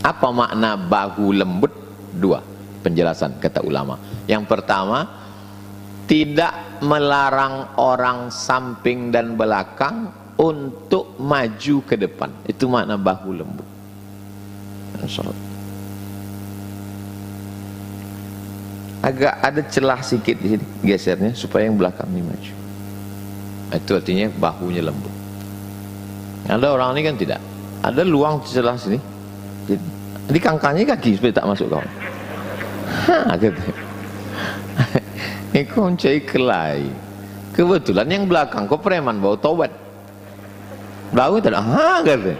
Apa makna bahu lembut? Dua penjelasan kata ulama. Yang pertama, tidak melarang orang samping dan belakang untuk maju ke depan. Itu makna bahu lembut. Agak ada celah sedikit di sini, gesernya supaya yang belakang ini maju. Itu artinya bahunya lembut. Ada orang ini kan tidak, ada luang celah sini, jadi kangkangnya kaki supaya tak masuk kawan. Gitu. Ini kuncai kelai. Kebetulan yang belakang kok preman bawa tobat. Bau tidak, gitu.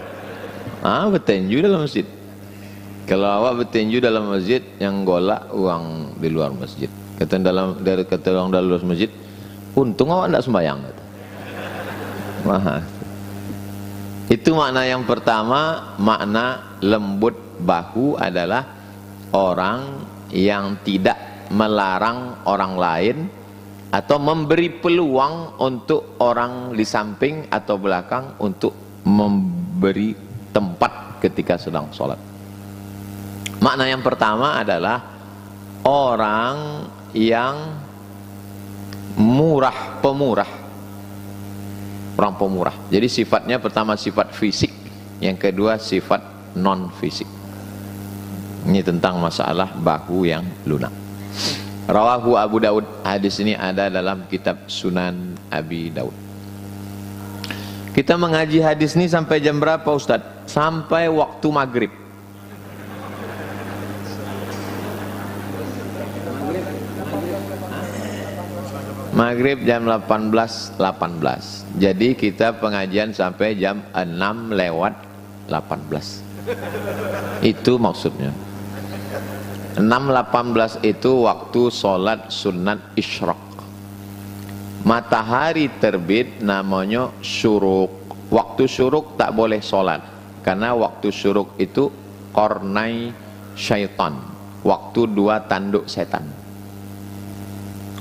Bertinju dalam masjid. Kalau awak bertinju dalam masjid, yang golak uang di luar masjid. Kata orang dalam luar masjid, untung awak tidak sembahyang. Itu makna yang pertama. Makna lembut bahu adalah orang yang tidak melarang orang lain atau memberi peluang untuk orang di samping atau belakang untuk memberi tempat ketika sedang sholat. Makna yang pertama adalah orang yang murah, pemurah. Orang pemurah. Jadi sifatnya pertama sifat fisik, yang kedua sifat non fisik. Ini tentang masalah bahu yang lunak. Rawahu Abu Daud. Hadis ini ada dalam kitab Sunan Abi Daud. Kita mengaji hadis ini sampai jam berapa Ustadz? Sampai waktu maghrib. Maghrib jam 18.18. Jadi kita pengajian sampai jam 6:18. Itu maksudnya. 6.18 itu waktu sholat sunat isyraq. Matahari terbit namanya syuruk. Waktu syuruk tak boleh sholat, karena waktu syuruk itu kornai syaitan, waktu dua tanduk setan.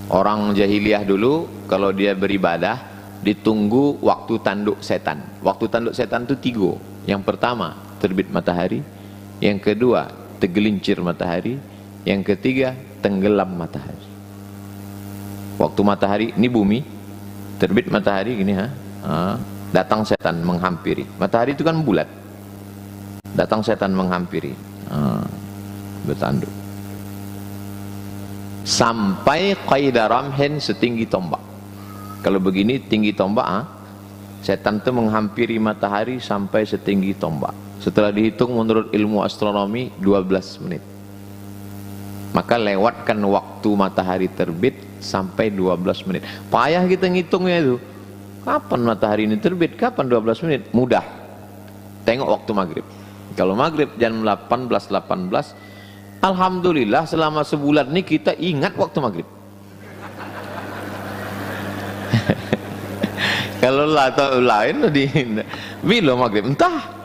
Orang jahiliyah dulu kalau dia beribadah ditunggu waktu tanduk setan. Waktu tanduk setan itu tiga. Yang pertama terbit matahari, yang kedua tergelincir matahari, yang ketiga tenggelam matahari. Waktu matahari ini bumi terbit matahari gini, datang setan menghampiri. Matahari itu kan bulat, datang setan menghampiri, bertanduk sampai qaida ramhin, setinggi tombak. Kalau begini tinggi tombak, setan itu menghampiri matahari sampai setinggi tombak. Setelah dihitung menurut ilmu astronomi 12 menit. Maka lewatkan waktu matahari terbit sampai 12 menit. Payah kita ngitungnya itu. Kapan matahari ini terbit? Kapan 12 menit? Mudah. Tengok waktu maghrib. Kalau maghrib jam 18.18, alhamdulillah selama sebulan ini kita ingat waktu maghrib. Kalau lain bila maghrib entah.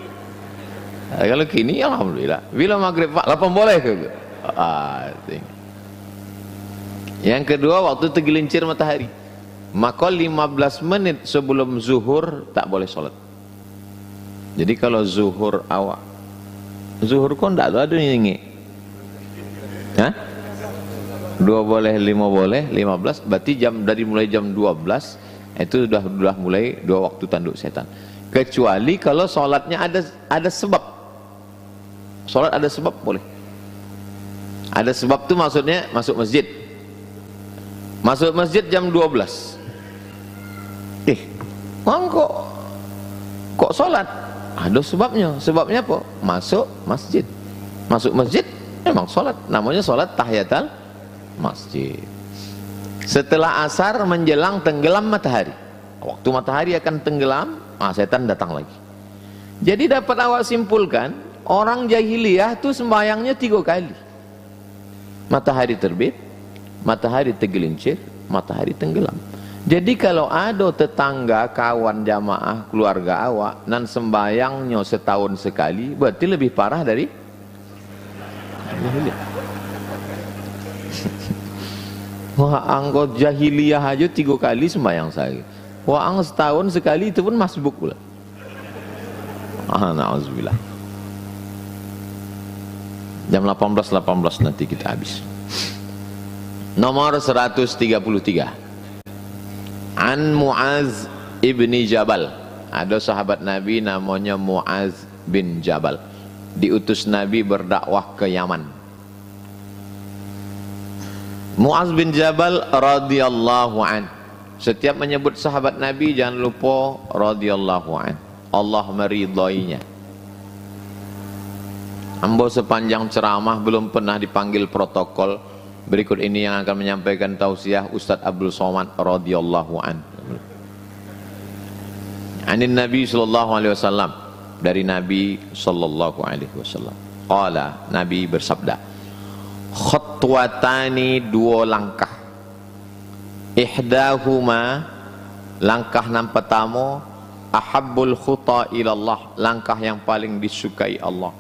Kalau kini alhamdulillah bila maghrib Pak 8 boleh ke? Yang kedua waktu tergelincir matahari, maka 15 menit sebelum zuhur tak boleh sholat. Jadi kalau zuhur awak, zuhur kok tidak ada ini, 2 boleh, 5 boleh, 15 berarti dari mulai jam 12 itu sudah mulai 2 waktu tanduk setan. Kecuali kalau sholatnya ada sebab. Sholat ada sebab boleh. Ada sebab itu maksudnya masuk masjid. Masuk masjid jam 12. Kok sholat? Ada sebabnya. Sebabnya apa? Masuk masjid. Masuk masjid memang sholat. Namanya sholat tahiyatul masjid. Setelah asar menjelang tenggelam matahari. Waktu matahari akan tenggelam, setan datang lagi. Jadi dapat awak simpulkan, orang jahiliyah itu sembahyangnya 3 kali. Matahari terbit, matahari tergelincir, matahari tenggelam. Jadi kalau ada tetangga, kawan, jamaah, keluarga awak nan sembahyangnya setahun sekali, berarti lebih parah dari jahiliyah. Wah, anggot jahiliyah aja 3 kali sembahyang saya. Wah, setahun sekali itu pun masbuk pula. Na'udzubillah. Jam 18.18 nanti kita habis. Nomor 133. An Muaz ibni Jabal. Ada sahabat Nabi namanya Muaz bin Jabal. Diutus Nabi berdakwah ke Yaman. Muaz bin Jabal radhiyallahu an. Setiap menyebut sahabat Nabi jangan lupa radhiyallahu an. Allah meridhoinya. Ambo sepanjang ceramah belum pernah dipanggil protokol. Berikut ini yang akan menyampaikan tausiah Ustadz Abdul Somad radhiyallahu an. Anin Nabi sallallahu alaihi wasallam, dari Nabi sallallahu alaihi wasallam. Qala, Nabi bersabda, khatwatani, dua langkah. Ihdahuma, langkah yang pertama, ahabbul khuta ilallah, langkah yang paling disukai Allah.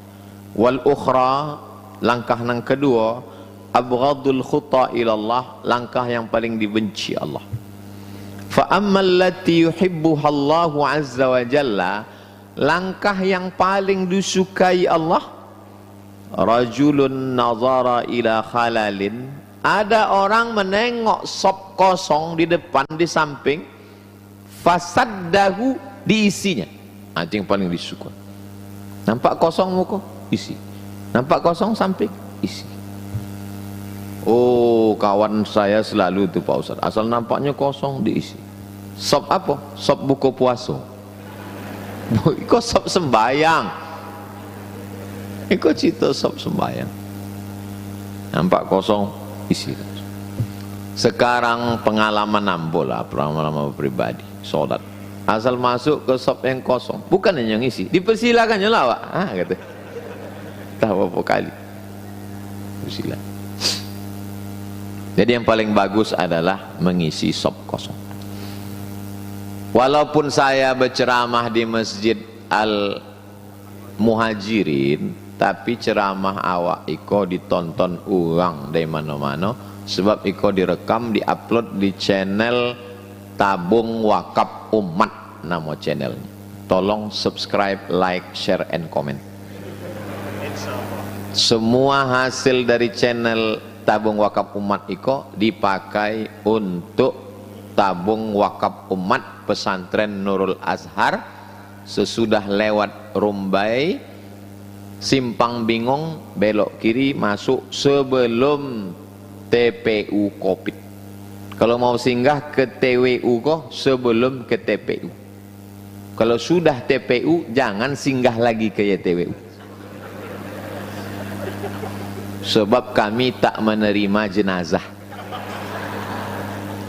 Wal ukhra, langkah yang kedua, abghadul khuta ilallah, langkah yang paling dibenci Allah. Fa ammal lati yuhibbuha Allahu azza wa jalla, langkah yang paling disukai Allah, rajulun nazara ila khalalin, ada orang menengok sop kosong di depan, di samping, fasaddahu, diisinya. Itu yang paling disukai. Nampak kosong muka, isi. Nampak kosong samping, isi. Oh, kawan saya selalu itu Pak Ustaz, asal nampaknya kosong diisi. Sop apa? Sop buka puasa. Iko sop sembayang. Iko cita sop sembayang. Nampak kosong, isi. Sekarang pengalaman nambo lah, pengalaman pribadi, sholat. Asal masuk ke sop yang kosong, bukan yang isi, dipersilakannya lah Pak. Kata. Tahu berapa kali. Persilakan. Jadi yang paling bagus adalah mengisi sop kosong. Walaupun saya berceramah di Masjid Al Muhajirin, tapi ceramah awak iko ditonton orang dari mana-mana, sebab iko direkam, diupload di channel Tabung Wakaf Umat, nama channelnya. Tolong subscribe, like, share, and comment. Semua hasil dari channel Tabung Wakaf Umat iko dipakai untuk tabung wakaf umat pesantren Nurul Azhar. Sesudah lewat Rumbai, simpang bingung, belok kiri masuk sebelum TPU Kopit. Kalau mau singgah ke TWU kok sebelum ke TPU. Kalau sudah TPU jangan singgah lagi ke TWU. Sebab kami tak menerima jenazah.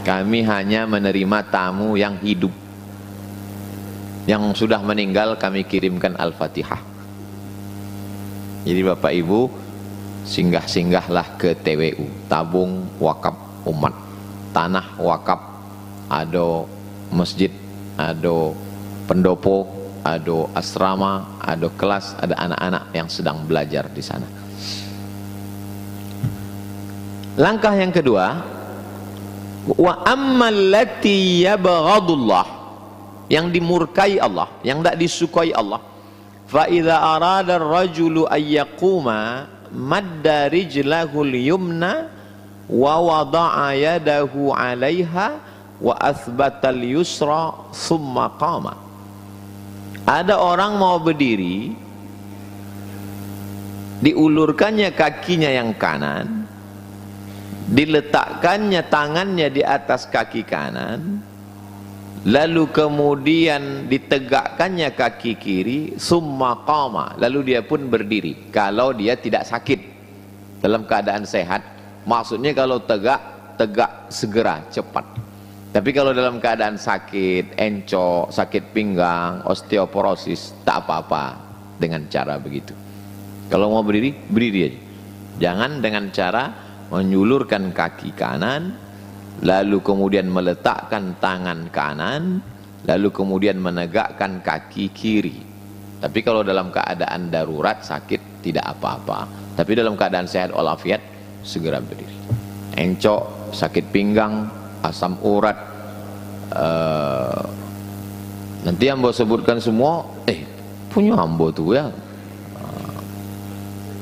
Kami hanya menerima tamu yang hidup. Yang sudah meninggal kami kirimkan Al-Fatihah. Jadi Bapak Ibu, singgah-singgahlah ke TWU, Tabung Wakaf Umat. Tanah wakaf, ada masjid, ada pendopo, ada asrama, ada kelas, ada anak-anak yang sedang belajar di sana. Langkah yang kedua, wa ammal lati yabghadullah, yang dimurkai Allah, yang tidak disukai Allah. Fa idza arada ar-rajulu ay yaquma madda rijlahul yumna wa wada'a yadahu 'alaiha wa athbatal yusra thumma qama. Ada orang mau berdiri, diulurkannya kakinya yang kanan, diletakkannya tangannya di atas kaki kanan, lalu kemudian ditegakkannya kaki kiri, summa qama, lalu dia pun berdiri. Kalau dia tidak sakit, dalam keadaan sehat, maksudnya kalau tegak segera, cepat. Tapi kalau dalam keadaan sakit, encok, sakit pinggang, osteoporosis, tak apa-apa dengan cara begitu. Kalau mau berdiri, berdiri aja. Jangan dengan cara menyulurkan kaki kanan, lalu kemudian meletakkan tangan kanan, lalu kemudian menegakkan kaki kiri. Tapi kalau dalam keadaan darurat, sakit, tidak apa-apa. Tapi dalam keadaan sehat walafiat, segera berdiri. Encok, sakit pinggang, asam urat, nanti ambo sebutkan semua, punya ambo tuh ya,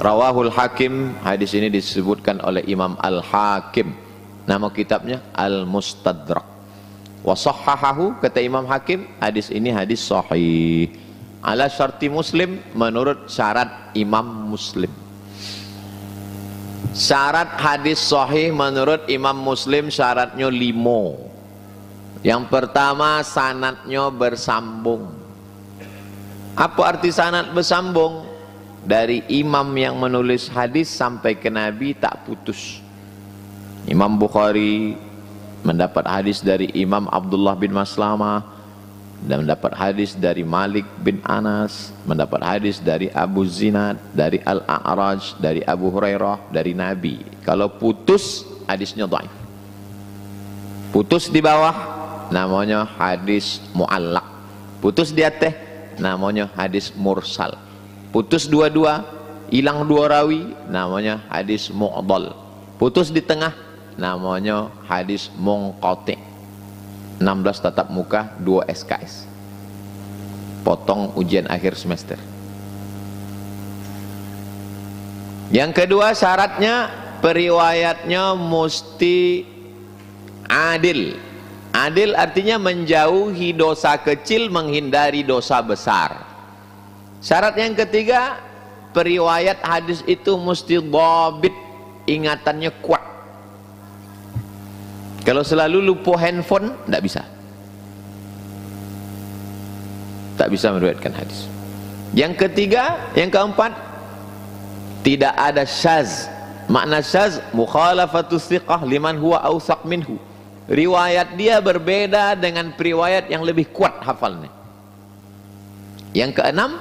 Rawahul Hakim, hadis ini disebutkan oleh Imam Al-Hakim. Nama kitabnya Al-Mustadrak. Wa sahhahahu, kata Imam Hakim, hadis ini hadis sahih. Ala syarti Muslim, menurut syarat Imam Muslim. Syarat hadis sahih menurut Imam Muslim syaratnya 5. Yang pertama, sanadnya bersambung. Apa arti sanad bersambung? Dari imam yang menulis hadis sampai ke Nabi tak putus. Imam Bukhari mendapat hadis dari Imam Abdullah bin Maslamah, dan mendapat hadis dari Malik bin Anas, mendapat hadis dari Abu Zinad, dari Al-A'raj, dari Abu Hurairah, dari Nabi. Kalau putus, hadisnya dhaif. Putus di bawah, namanya hadis mu'allaq. Putus di atas, namanya hadis mursal. Putus dua-dua, hilang 2 rawi, namanya hadis mu'dal. Putus di tengah, namanya hadis munqati'. 16 tatap muka, 2 SKS. Potong ujian akhir semester. Yang kedua syaratnya, periwayatnya mesti adil. Adil artinya menjauhi dosa kecil, menghindari dosa besar. Syarat yang ketiga, periwayat hadis itu mesti dhabit, ingatannya kuat. Kalau selalu lupa handphone, tidak bisa. Tak bisa meriwayatkan hadis. Yang ketiga, yang keempat, tidak ada syaz. Makna syaz, mukhalafatus thiqah liman huwa awsaq minhu. Riwayat dia berbeda dengan periwayat yang lebih kuat hafalnya. Yang keenam,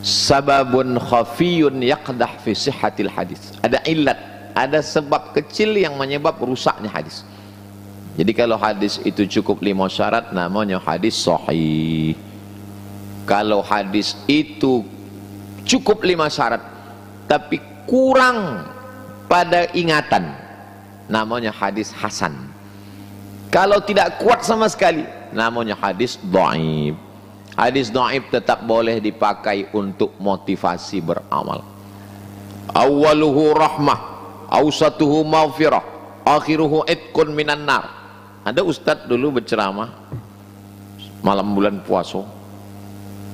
sababun khafiyun yaqdah fi sihhatil hadis. Ada illat, ada sebab kecil yang menyebab rusaknya hadis. Jadi kalau hadis itu cukup 5 syarat, namanya hadis sahih. Kalau hadis itu cukup 5 syarat tapi kurang pada ingatan, namanya hadis hasan. Kalau tidak kuat sama sekali, namanya hadis dhaif. Hadis dhaif tetap boleh dipakai untuk motivasi beramal. Awaluhu rahmah, awsatuhu maghfirah, akhiruhu itqun minan nar. Ada ustadz dulu berceramah malam bulan puasa.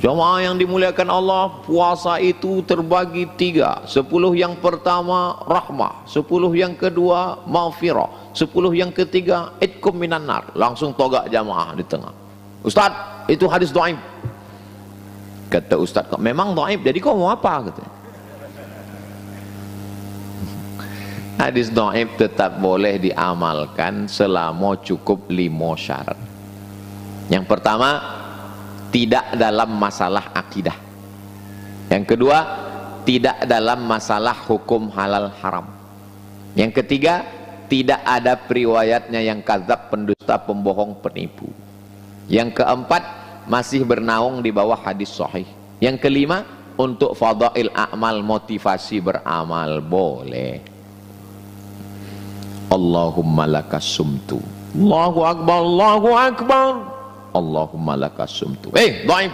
Jamaah yang dimuliakan Allah, puasa itu terbagi 3. 10 yang pertama rahmah, 10 yang kedua maghfirah, 10 yang ketiga itqum minan nar. Langsung togak jamaah di tengah. Ustadz, itu hadis dhaif. Kata ustadz, memang dhaif, jadi kau mau apa? Kata. Hadis dhaif tetap boleh diamalkan selama cukup 5 syarat. Yang pertama, tidak dalam masalah akidah. Yang kedua, tidak dalam masalah hukum halal haram. Yang ketiga, tidak ada periwayatnya yang kadzab, pendusta, pembohong, penipu. Yang keempat, masih bernaung di bawah hadis sahih. Yang kelima, untuk fadail a'mal, motivasi beramal, boleh. Allahumma lakas sumtu. Allahu akbar, Allahu akbar. Allahumma lakas sumtu. Dhaif.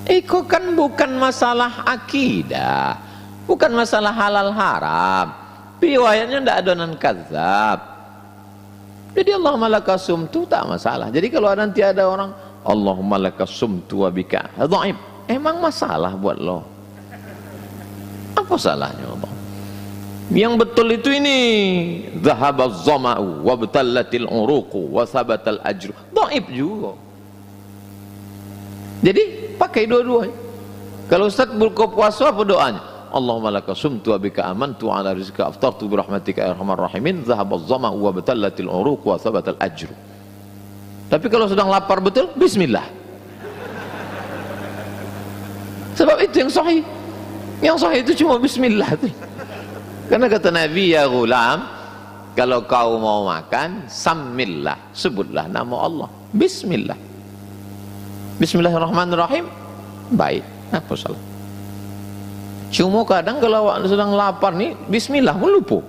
Itu kan bukan masalah akidah, bukan masalah halal haram. Riwayatnya tidak ada non kadzab. Jadi Allahumma lakas sumtu tak masalah. Jadi kalau nanti ada orang Allahumma lakas sumtu wa bika dhaif, emang masalah buat lo? Apa salahnya Allah? Yang betul itu ini, dhahabaz zama'u wa batallatil uruqu wa sabatal ajru. Dhaif juga. Jadi pakai dua-duanya. Kalau Ustaz buka puasa, apa doanya? Allahumma laka sumtu wa bika amantu ala rizqika aftartu bi rahmatika ya arhamar rahimin, dhahabaz zama'u wa batallatil uruqu wa sabatal ajru. Tapi kalau sedang lapar betul, bismillah. Sebab itu yang sahih. Yang sahih itu cuma bismillah. Karena kata Nabi, ya ghulam, kalau kau mau makan, sammillah, sebutlah nama Allah, bismillah. Bismillahirrahmanirrahim. Baik, apa salah? Cuma kadang kalau sedang lapar nih, bismillah, lupa.